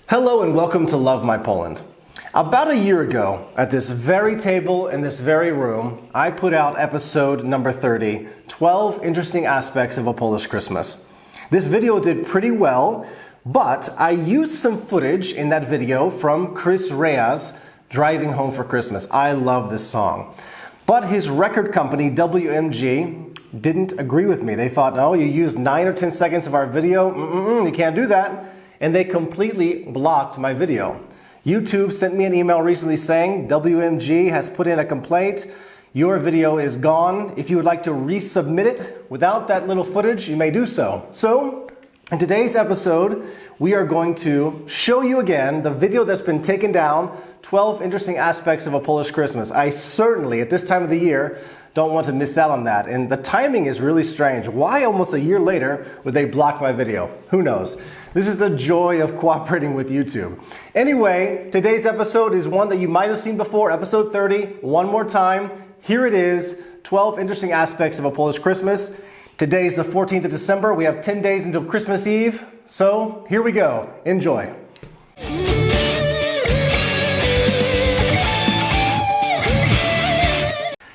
Hello and welcome to Love My Poland. About a year ago, at this very table in this very room, I put out episode number 30, 12 Interesting Aspects of a Polish Christmas. This video did pretty well, but I used some footage in that video from Chris Rea's Driving Home for Christmas. I love this song. But his record company, WMG, didn't agree with me. They thought, oh, you used 9 or 10 seconds of our video, you can't do that. And they completely blocked my video. YouTube sent me an email recently saying, WMG has put in a complaint. Your video is gone. If you would like to resubmit it without that little footage, you may do so. So, in today's episode, we are going to show you again the video that's been taken down, 12 interesting aspects of a Polish Christmas. I certainly, at this time of the year, don't want to miss out on that. And the timing is really strange. Why almost a year later would they block my video? Who knows? This is the joy of cooperating with YouTube. Anyway, today's episode is one that you might have seen before, episode 30. One more time. Here it is, 12 interesting aspects of a Polish Christmas. Today is the 14th of December. We have 10 days until Christmas Eve. So here we go. Enjoy.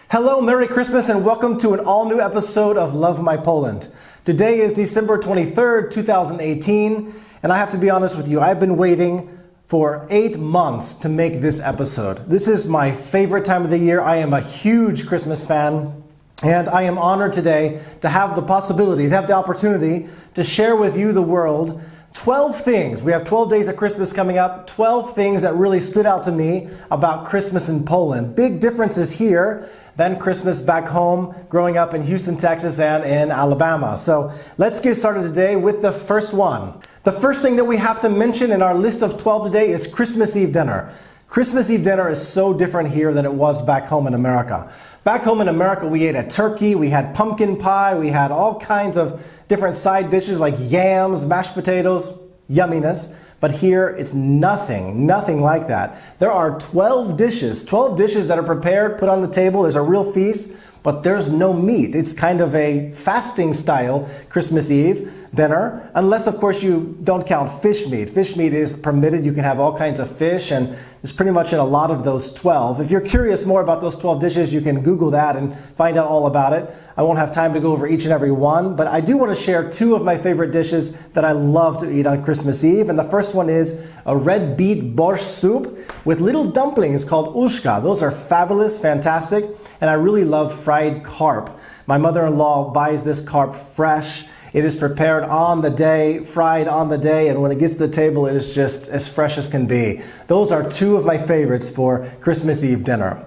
Hello, Merry Christmas, and welcome to an all-new episode of Love My Poland. Today is December 23rd, 2018, and I have to be honest with you, I've been waiting for 8 months to make this episode. This is my favorite time of the year. I am a huge Christmas fan, and I am honored today to have the possibility, to have the opportunity to share with you, the world, 12 things. We have 12 days of Christmas coming up, 12 things that really stood out to me about Christmas in Poland. Big differences here than Christmas back home, growing up in Houston, Texas, and in Alabama. So let's get started today with the first one. The first thing that we have to mention in our list of 12 today is Christmas Eve dinner. Christmas Eve dinner is so different here than it was back home in America. Back home in America, we ate a turkey, we had pumpkin pie, we had all kinds of different side dishes like yams, mashed potatoes, yumminess. But here, it's nothing like that. There are 12 dishes that are prepared, put on the table. There's a real feast, but there's no meat. It's kind of a fasting style Christmas Eve dinner, unless of course you don't count fish meat. Fish meat is permitted. You can have all kinds of fish, and it's pretty much in a lot of those 12. If you're curious more about those 12 dishes, you can Google that and find out all about it. I won't have time to go over each and every one, but I do want to share 2 of my favorite dishes that I love to eat on Christmas Eve. And the first one is a red beet borscht soup with little dumplings called uszka. Those are fabulous, fantastic, and I really love fried carp. My mother-in-law buys this carp fresh. It is prepared on the day, fried on the day, and when it gets to the table, it is just as fresh as can be. Those are 2 of my favorites for Christmas Eve dinner.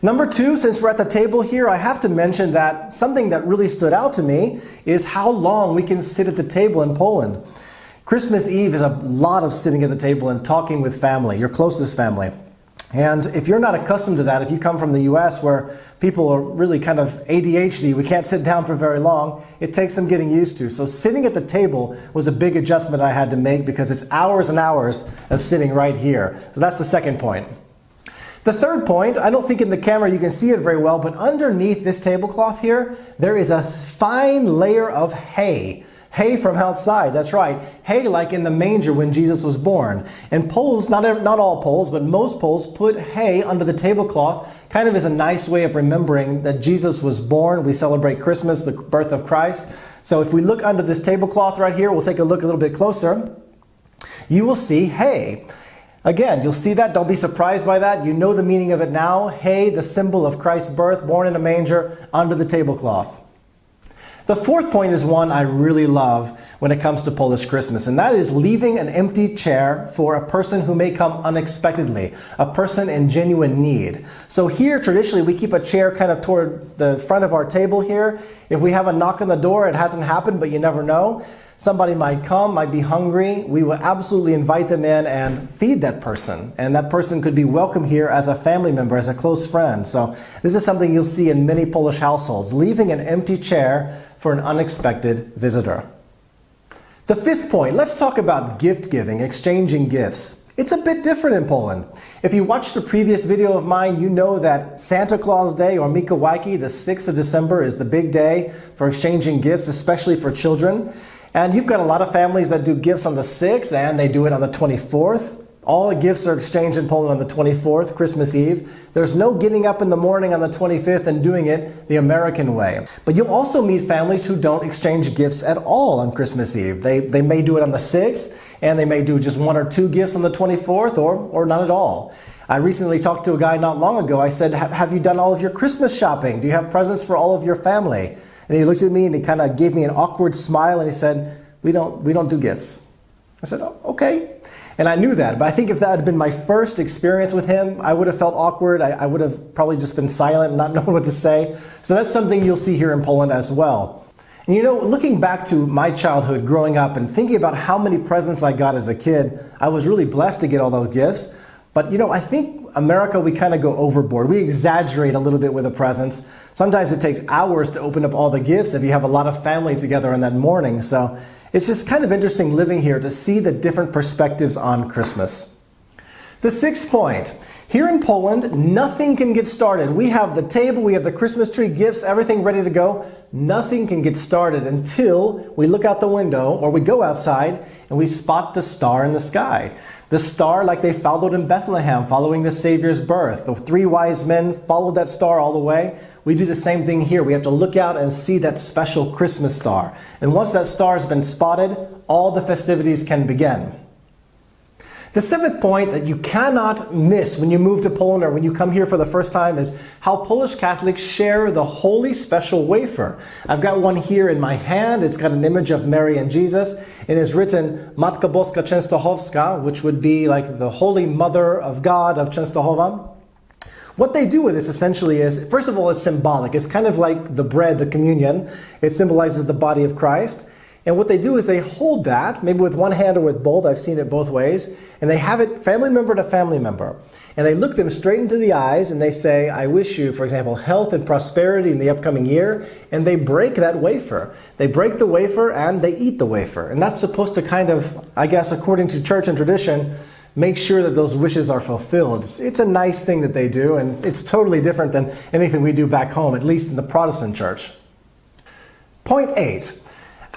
Number 2, since we're at the table here, I have to mention that something that really stood out to me is how long we can sit at the table in Poland. Christmas Eve is a lot of sitting at the table and talking with family, your closest family. And if you're not accustomed to that, if you come from the US where people are really kind of ADHD, we can't sit down for very long, it takes some getting used to. So sitting at the table was a big adjustment I had to make because it's hours and hours of sitting right here. So that's the second point. The third point, I don't think in the camera you can see it very well, but underneath this tablecloth here, there is a fine layer of hay. Hay from outside, that's right. Hay like in the manger when Jesus was born. And Poles, not all Poles, but most Poles put hay under the tablecloth kind of as a nice way of remembering that Jesus was born. We celebrate Christmas, the birth of Christ. So if we look under this tablecloth right here, we'll take a look a little bit closer. You will see hay. Again, you'll see that. Don't be surprised by that. You know the meaning of it now. Hay, the symbol of Christ's birth, born in a manger, under the tablecloth. The fourth point is one I really love when it comes to Polish Christmas, and that is leaving an empty chair for a person who may come unexpectedly, a person in genuine need. So here, traditionally, we keep a chair kind of toward the front of our table here. If we have a knock on the door, it hasn't happened, but you never know. Somebody might come, might be hungry. We will absolutely invite them in and feed that person. And that person could be welcome here as a family member, as a close friend. So this is something you'll see in many Polish households, leaving an empty chair for an unexpected visitor. The fifth point, let's talk about gift giving, exchanging gifts. It's a bit different in Poland. If you watched the previous video of mine, you know that Santa Claus Day, or Mikołajki, the 6th of December, is the big day for exchanging gifts, especially for children. And you've got a lot of families that do gifts on the 6th and they do it on the 24th. All the gifts are exchanged in Poland on the 24th, Christmas Eve. There's no getting up in the morning on the 25th and doing it the American way. But you'll also meet families who don't exchange gifts at all on Christmas Eve. They may do it on the 6th, and they may do just 1 or 2 gifts on the 24th, or none at all. I recently talked to a guy not long ago. I said, have you done all of your Christmas shopping? Do you have presents for all of your family? And he looked at me and he kind of gave me an awkward smile and he said, we don't do gifts. I said, oh, okay. And I knew that, but I think if that had been my first experience with him, I would have felt awkward. I would have probably just been silent and not known what to say. So that's something you'll see here in Poland as well. And you know, looking back to my childhood growing up and thinking about how many presents I got as a kid, I was really blessed to get all those gifts. But you know, I think America, we kind of go overboard. We exaggerate a little bit with the presents. Sometimes it takes hours to open up all the gifts if you have a lot of family together in that morning. So it's just kind of interesting living here to see the different perspectives on Christmas. The 6th point. Here in Poland, nothing can get started. We have the table, we have the Christmas tree, gifts, everything ready to go. Nothing can get started until we look out the window or we go outside and we spot the star in the sky. The star like they followed in Bethlehem following the Savior's birth. The 3 wise men followed that star all the way. We do the same thing here. We have to look out and see that special Christmas star. And once that star has been spotted, all the festivities can begin. The 7th point that you cannot miss when you move to Poland or when you come here for the first time is how Polish Catholics share the Holy Special Wafer. I've got one here in my hand. It's got an image of Mary and Jesus. It is written Matka Boska Częstochowska, which would be like the Holy Mother of God of Częstochowa. What they do with this essentially is, first of all, it's symbolic. It's kind of like the bread, the communion. It symbolizes the body of Christ. And what they do is they hold that, maybe with one hand or with both, I've seen it both ways, and they have it family member to family member. And they look them straight into the eyes and they say, I wish you, for example, health and prosperity in the upcoming year, and they break that wafer. They break the wafer and they eat the wafer. And that's supposed to kind of, I guess, according to church and tradition, make sure that those wishes are fulfilled. It's a nice thing that they do, and it's totally different than anything we do back home, at least in the Protestant church. Point 8.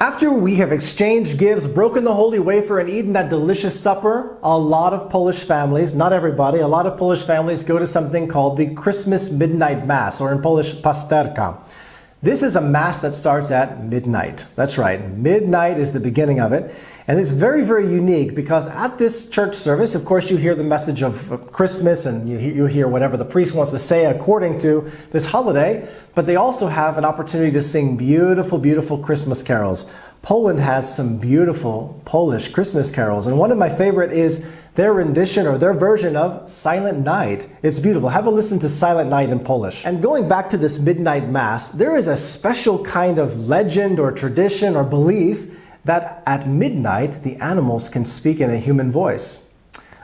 After we have exchanged gifts, broken the Holy Wafer, and eaten that delicious supper, a lot of Polish families, not everybody, a lot of Polish families go to something called the Christmas Midnight Mass, or in Polish, pasterka. This is a Mass that starts at midnight. That's right, midnight is the beginning of it. And it's very, very unique because at this church service, of course, you hear the message of Christmas and you hear whatever the priest wants to say according to this holiday, but they also have an opportunity to sing beautiful, beautiful Christmas carols. Poland has some beautiful Polish Christmas carols, and one of my favorite is their rendition or their version of Silent Night. It's beautiful. Have a listen to Silent Night in Polish. And going back to this midnight Mass, there is a special kind of legend or tradition or belief that at midnight the animals can speak in a human voice.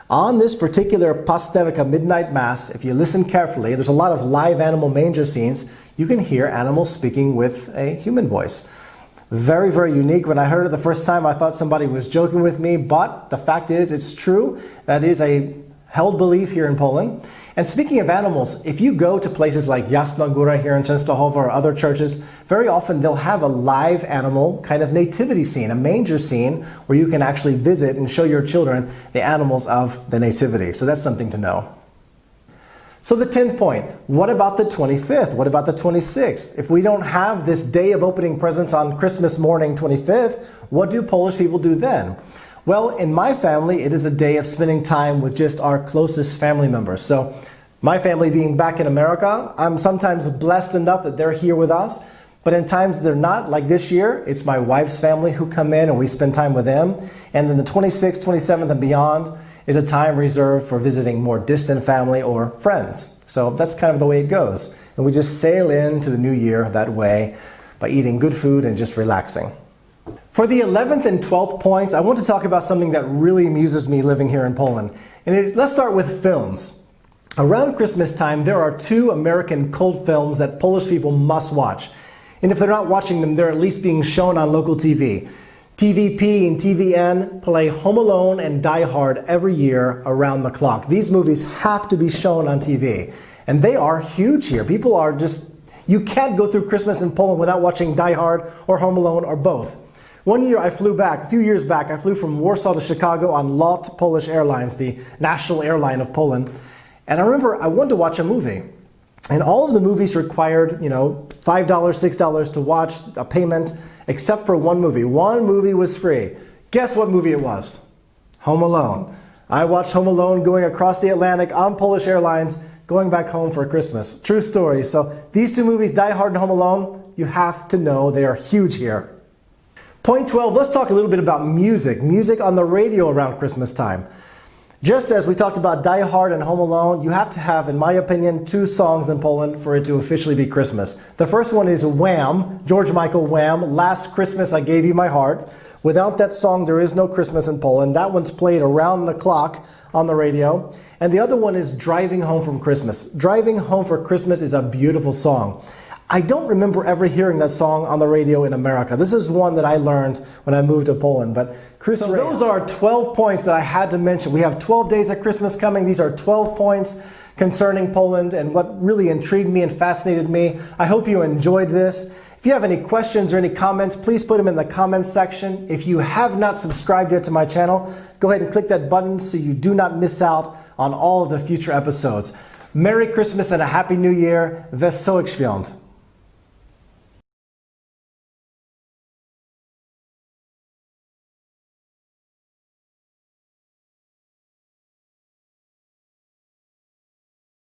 On this particular pasterka midnight Mass, if you listen carefully, there's a lot of live animal manger scenes. You can hear animals speaking with a human voice. Very, very unique. When I heard it the first time, I thought somebody was joking with me, but the fact is, it's true. That is a held belief here in Poland. And speaking of animals, if you go to places like Jasna Góra here in Częstochowa or other churches, very often they'll have a live animal kind of nativity scene, a manger scene, where you can actually visit and show your children the animals of the nativity. So that's something to know. So the 10th point, what about the 25th? What about the 26th? If we don't have this day of opening presents on Christmas morning, 25th, what do Polish people do then? Well, in my family, it is a day of spending time with just our closest family members. So my family being back in America, I'm sometimes blessed enough that they're here with us. But in times they're not, like this year, it's my wife's family who come in and we spend time with them. And then the 26th, 27th and beyond is a time reserved for visiting more distant family or friends. So that's kind of the way it goes. And we just sail into the new year that way by eating good food and just relaxing. For the 11th and 12th points, I want to talk about something that really amuses me living here in Poland. And let's start with films. Around Christmas time, there are 2 American cult films that Polish people must watch. And if they're not watching them, they're at least being shown on local TV. TVP and TVN play Home Alone and Die Hard every year around the clock. These movies have to be shown on TV. And they are huge here. People are just, you can't go through Christmas in Poland without watching Die Hard or Home Alone or both. One year I flew back, a few years back, I flew from Warsaw to Chicago on LOT Polish Airlines, the national airline of Poland. And I remember I wanted to watch a movie. And all of the movies required, $5, $6 to watch, a payment, except for one movie. One movie was free. Guess what movie it was? Home Alone. I watched Home Alone going across the Atlantic on Polish Airlines, going back home for Christmas. True story. So these two movies, Die Hard and Home Alone, you have to know they are huge here. Point 12, let's talk a little bit about music. Music on the radio around Christmas time. Just as we talked about Die Hard and Home Alone, you have to have, in my opinion, two songs in Poland for it to officially be Christmas. The first one is Wham, George Michael Wham, Last Christmas I Gave You My Heart. Without that song, there is no Christmas in Poland. That one's played around the clock on the radio. And the other one is Driving Home from Christmas. Driving Home for Christmas is a beautiful song. I don't remember ever hearing that song on the radio in America. This is one that I learned when I moved to Poland. But so those are 12 points that I had to mention. We have 12 days of Christmas coming. These are 12 points concerning Poland and what really intrigued me and fascinated me. I hope you enjoyed this. If you have any questions or any comments, please put them in the comments section. If you have not subscribed yet to my channel, go ahead and click that button so you do not miss out on all of the future episodes. Merry Christmas and a Happy New Year. Wesołych Świąt.